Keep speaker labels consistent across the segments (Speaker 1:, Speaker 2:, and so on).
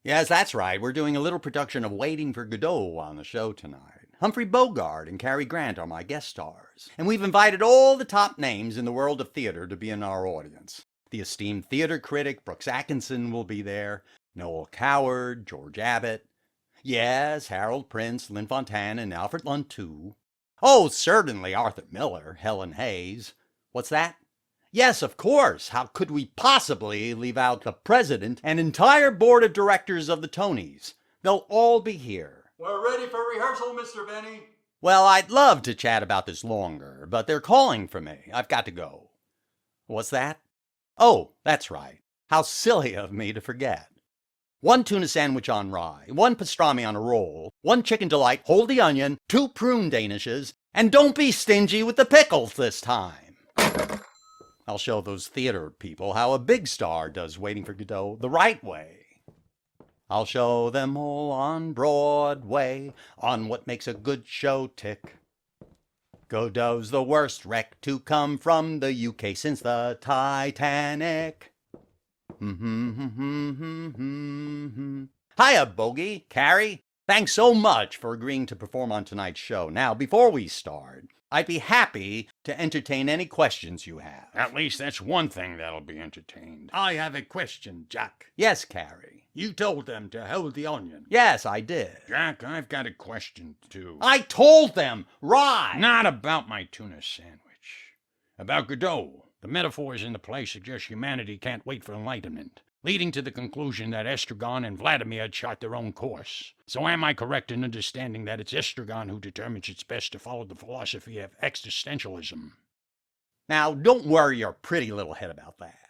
Speaker 1: Yes, that's right. We're doing a little production of Waiting for Godot on the show tonight. Humphrey Bogart and Cary Grant are my guest stars. And we've invited all the top names in the world of theater to be in our audience. The esteemed theater critic Brooks Atkinson will be there, Noel Coward, George Abbott. Yes, Harold Prince, Lynn Fontanne, and Alfred Lunt too. Oh, certainly Arthur Miller, Helen Hayes. What's that? Yes, of course. How could we possibly leave out the president and entire board of directors of the Tonys? They'll all be here.
Speaker 2: We're ready for rehearsal, Mr. Benny.
Speaker 1: Well, I'd love to chat about this longer, but they're calling for me. I've got to go. What's that? Oh, that's right. How silly of me to forget. 1 tuna sandwich on rye, 1 pastrami on a roll, 1 chicken delight, hold the onion, 2 prune danishes, and don't be stingy with the pickles this time. I'll show those theater people how a big star does Waiting for Godot the right way. I'll show them all on Broadway, on what makes a good show tick. Godot's the worst wreck to come from the UK since the Titanic. Hiya, Bogey, Cary. Thanks so much for agreeing to perform on tonight's show. Now, before we start, I'd be happy to entertain any questions you have.
Speaker 3: At least that's one thing that'll be entertained.
Speaker 2: I have a question, Jack.
Speaker 1: Yes, Cary.
Speaker 2: You told them to hold the onion.
Speaker 1: Yes, I did.
Speaker 3: Jack, I've got a question, too.
Speaker 1: I told them! Rye!
Speaker 3: Not about my tuna sandwich. About Godot. The metaphors in the play suggest humanity can't wait for enlightenment, leading to the conclusion that Estragon and Vladimir chart their own course. So am I correct in understanding that it's Estragon who determines it's best to follow the philosophy of existentialism?
Speaker 1: Now, don't worry your pretty little head about that.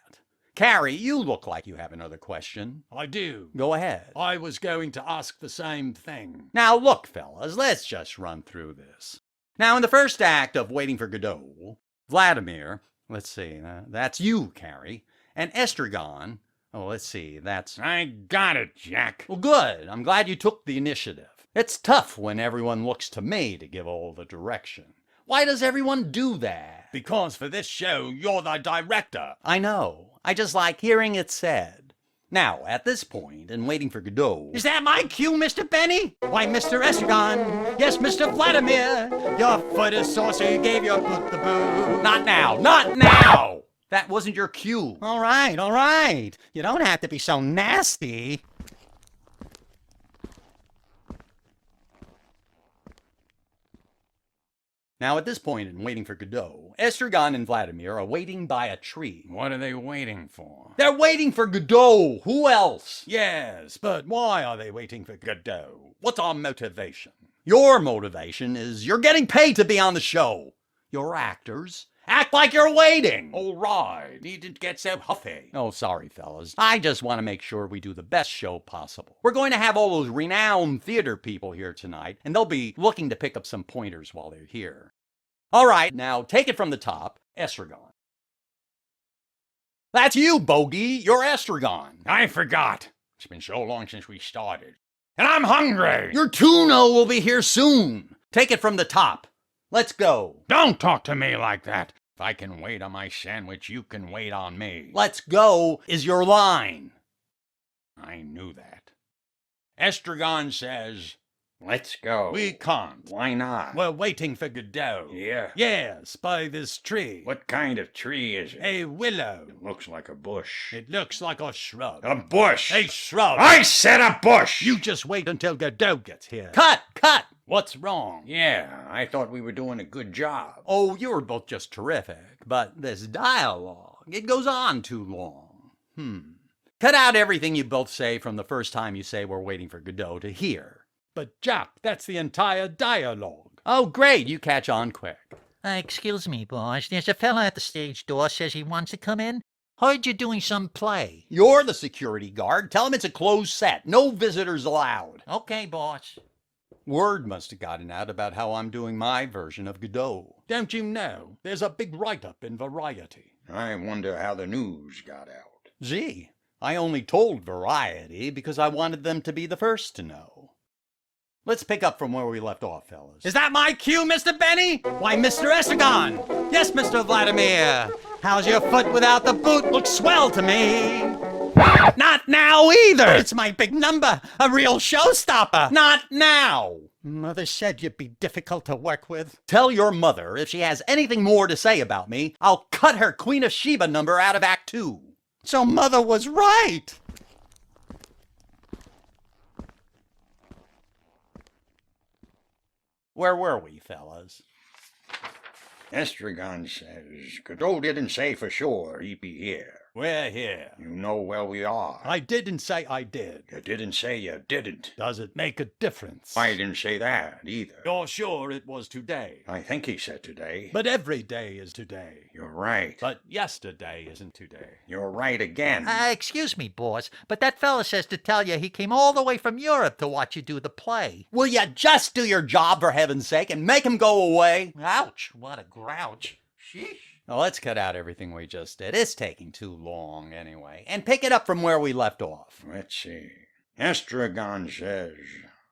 Speaker 1: Cary, you look like you have another question.
Speaker 2: I do.
Speaker 1: Go ahead.
Speaker 2: I was going to ask the same thing.
Speaker 1: Now, look, fellas, let's just run through this. Now, in the first act of Waiting for Godot, Vladimir, let's see, that's you, Cary, and Estragon, oh, let's see, that's...
Speaker 3: I got it, Jack.
Speaker 1: Well, good. I'm glad you took the initiative. It's tough when everyone looks to me to give all the direction. Why does everyone do that?
Speaker 2: Because for this show, you're the director.
Speaker 1: I know. I just like hearing it said. Now, at this point, in Waiting for Godot...
Speaker 2: Is that my cue, Mr. Benny? Why, Mr. Estragon. Yes, Mr. Vladimir. Your foot is sore, so you gave your boot the boo.
Speaker 1: Not now. Not now! That wasn't your cue.
Speaker 2: All right. You don't have to be so nasty.
Speaker 1: Now, at this point in Waiting for Godot, Estragon and Vladimir are waiting by a tree.
Speaker 3: What are they waiting for?
Speaker 1: They're waiting for Godot! Who else?
Speaker 2: Yes, but why are they waiting for Godot? What's our motivation?
Speaker 1: Your motivation is you're getting paid to be on the show. You're actors. Act like you're waiting!
Speaker 2: All right, needn't get so huffy.
Speaker 1: Oh, sorry, fellas. I just want to make sure we do the best show possible. We're going to have all those renowned theater people here tonight, and they'll be looking to pick up some pointers while they're here. All right, now take it from the top, Estragon. That's you, Bogey. You're Estragon.
Speaker 3: I forgot. It's been so long since we started. And I'm hungry!
Speaker 1: Your tuna will be here soon. Take it from the top. Let's go.
Speaker 3: Don't talk to me like that. If I can wait on my sandwich, you can wait on me.
Speaker 1: Let's go is your line.
Speaker 3: I knew that. Estragon says, let's go.
Speaker 2: We can't.
Speaker 3: Why not?
Speaker 2: We're waiting for Godot.
Speaker 3: Yeah?
Speaker 2: Yes, by this tree.
Speaker 3: What kind of tree is it?
Speaker 2: A willow.
Speaker 3: It looks like a bush.
Speaker 2: It looks like a shrub.
Speaker 3: A bush!
Speaker 2: A shrub.
Speaker 3: I said a bush!
Speaker 2: You just wait until Godot gets here.
Speaker 1: Cut!
Speaker 2: What's wrong?
Speaker 3: Yeah, I thought we were doing a good job.
Speaker 1: Oh, you were both just terrific, but this dialogue, it goes on too long. Cut out everything you both say from the first time you say we're waiting for Godot to hear.
Speaker 2: But Jack, that's the entire dialogue.
Speaker 1: Oh, great, you catch on quick.
Speaker 4: Excuse me, boss. There's a fella at the stage door says he wants to come in. Heard you're doing some play.
Speaker 1: You're the security guard. Tell him it's a closed set. No visitors allowed.
Speaker 4: Okay, boss.
Speaker 1: Word must have gotten out about how I'm doing my version of Godot.
Speaker 2: Don't you know? There's a big write-up in Variety.
Speaker 3: I wonder how the news got out.
Speaker 1: Gee, I only told Variety because I wanted them to be the first to know. Let's pick up from where we left off, fellas.
Speaker 2: Is that my cue, Mr. Benny? Why, Mr. Estragon. Yes, Mr. Vladimir. How's your foot without the boot? Looks swell to me.
Speaker 1: Not now either!
Speaker 2: It's my big number, a real showstopper.
Speaker 1: Not now!
Speaker 2: Mother said you'd be difficult to work with.
Speaker 1: Tell your mother if she has anything more to say about me, I'll cut her Queen of Sheba number out of Act 2.
Speaker 2: So Mother was right.
Speaker 1: Where were we, fellas?
Speaker 3: Estragon says Godot didn't say for sure he'd be here.
Speaker 1: We're here.
Speaker 3: You know where we are.
Speaker 1: I didn't say I did.
Speaker 3: You didn't say you didn't.
Speaker 1: Does it make a difference?
Speaker 3: I didn't say that either.
Speaker 1: You're sure it was today?
Speaker 3: I think he said today.
Speaker 1: But every day is today.
Speaker 3: You're right.
Speaker 1: But yesterday isn't today.
Speaker 3: You're right again.
Speaker 4: Excuse me, boss, but that fella says to tell you he came all the way from Europe to watch you do the play.
Speaker 1: Will you just do your job for heaven's sake and make him go away?
Speaker 4: Ouch, what a grouch. Sheesh.
Speaker 1: Now let's cut out everything we just did. It's taking too long anyway. And pick it up from where we left off.
Speaker 3: Let's see. Estragon says,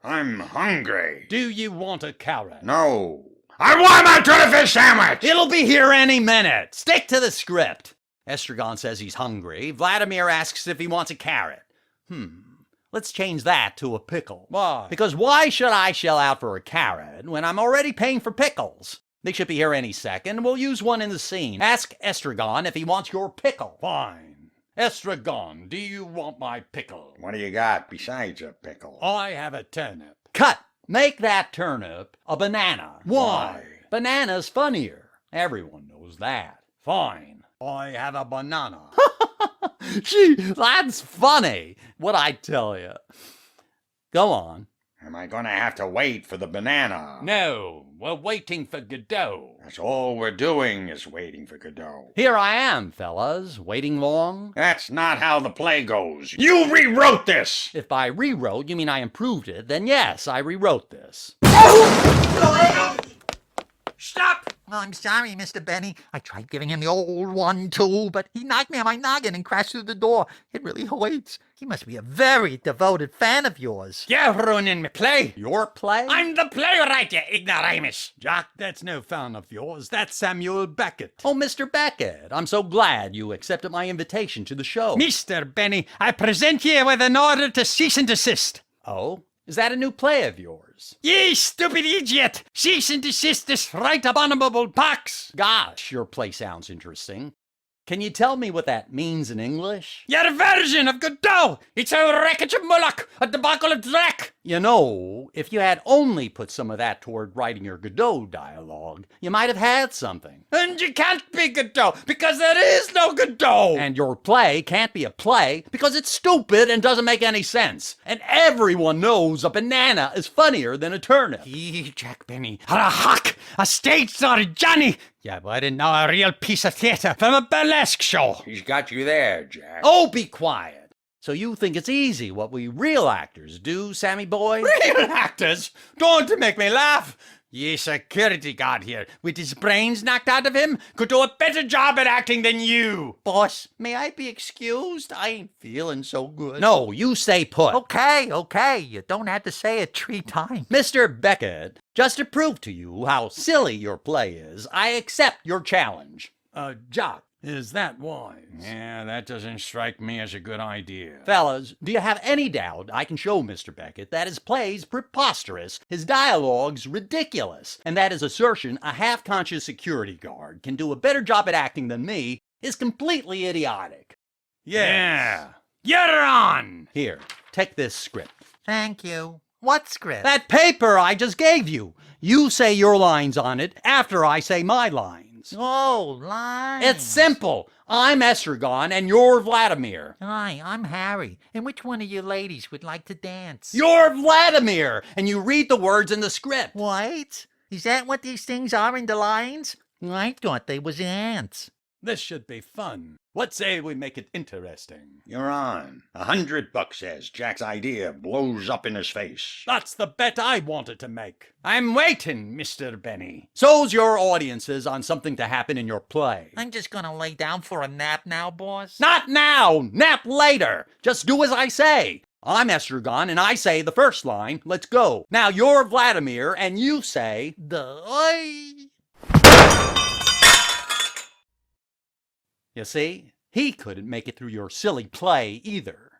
Speaker 3: I'm hungry.
Speaker 1: Do you want a carrot?
Speaker 3: No. I want my tuna fish sandwich!
Speaker 1: It'll be here any minute. Stick to the script. Estragon says he's hungry. Vladimir asks if he wants a carrot. Let's change that to a pickle.
Speaker 2: Why?
Speaker 1: Because why should I shell out for a carrot when I'm already paying for pickles? They should be here any second. We'll use one in the scene. Ask Estragon if he wants your pickle.
Speaker 3: Fine.
Speaker 1: Estragon, do you want my pickle?
Speaker 3: What do you got besides a pickle?
Speaker 1: I have a turnip. Cut! Make that turnip a banana.
Speaker 3: Why?
Speaker 1: Banana's funnier. Everyone knows that.
Speaker 3: Fine.
Speaker 1: I have a banana. Gee, that's funny. What I tell you. Go on.
Speaker 3: Am I gonna have to wait for the banana?
Speaker 1: No, we're waiting for Godot.
Speaker 3: That's all we're doing is waiting for Godot.
Speaker 1: Here I am, fellas. Waiting long?
Speaker 3: That's not how the play goes. You rewrote this!
Speaker 1: If by rewrote you mean I improved it, then yes, I rewrote this.
Speaker 4: Stop! Oh, I'm sorry, Mr. Benny. I tried giving him the old 1-2, but he knocked me on my noggin and crashed through the door. It really hurts. He must be a very devoted fan of yours.
Speaker 2: You're ruining my play.
Speaker 1: Your play?
Speaker 2: I'm the playwright, you ignoramus.
Speaker 1: Jack, that's no fan of yours. That's Samuel Beckett. Oh, Mr. Beckett, I'm so glad you accepted my invitation to the show.
Speaker 2: Mr. Benny, I present you with an order to cease and desist.
Speaker 1: Oh? Is that a new play of yours?
Speaker 2: Ye stupid idiot! Cease and desist this right abominable pox!
Speaker 1: Gosh, your play sounds interesting. Can you tell me what that means in English?
Speaker 2: Your version of Godot! It's a wreckage of Moloch, a debacle of Drac!
Speaker 1: You know, if you had only put some of that toward writing your Godot dialogue, you might have had something.
Speaker 2: And you can't be Godot, because there is no Godot!
Speaker 1: And your play can't be a play because it's stupid and doesn't make any sense. And everyone knows a banana is funnier than a turnip.
Speaker 2: Ye, Jack Benny, are a hawk, a stage star Johnny! Yeah, but I didn't know a real piece of theater from a burlesque show.
Speaker 3: He's got you there, Jack.
Speaker 1: Oh, be quiet. So you think it's easy what we real actors do, Sammy boy?
Speaker 2: Real actors? Don't make me laugh. Ye security guard here, with his brains knocked out of him, could do a better job at acting than you.
Speaker 1: Boss, may I be excused? I ain't feeling so good. No, you stay put.
Speaker 4: Okay. You don't have to say it 3 times.
Speaker 1: Mr. Beckett, just to prove to you how silly your play is, I accept your challenge. Jock, is that wise?
Speaker 3: Yeah, that doesn't strike me as a good idea.
Speaker 1: Fellas, do you have any doubt I can show Mr. Beckett that his play's preposterous, his dialogue's ridiculous, and that his assertion a half-conscious security guard can do a better job at acting than me is completely idiotic?
Speaker 3: Yeah.
Speaker 2: You're on!
Speaker 1: Here, take this script.
Speaker 4: Thank you. What script?
Speaker 1: That paper I just gave you. You say your lines on it after I say my lines.
Speaker 4: Oh, lines.
Speaker 1: It's simple. I'm Estragon and you're Vladimir.
Speaker 4: Hi, I'm Harry. And which one of you ladies would like to dance?
Speaker 1: You're Vladimir, and you read the words in the script.
Speaker 4: What? Is that what these things are in the lines? I thought they was ants.
Speaker 1: This should be fun. What say we make it interesting?
Speaker 3: You're on. $100 as Jack's idea blows up in his face.
Speaker 1: That's the bet I wanted to make.
Speaker 2: I'm waiting, Mr. Benny.
Speaker 1: So's your audiences on something to happen in your play.
Speaker 4: I'm just gonna lay down for a nap now, boss.
Speaker 1: Not now! Nap later! Just do as I say. I'm Estragon, and I say the first line, let's go. Now you're Vladimir, and you say... You see? He couldn't make it through your silly play either.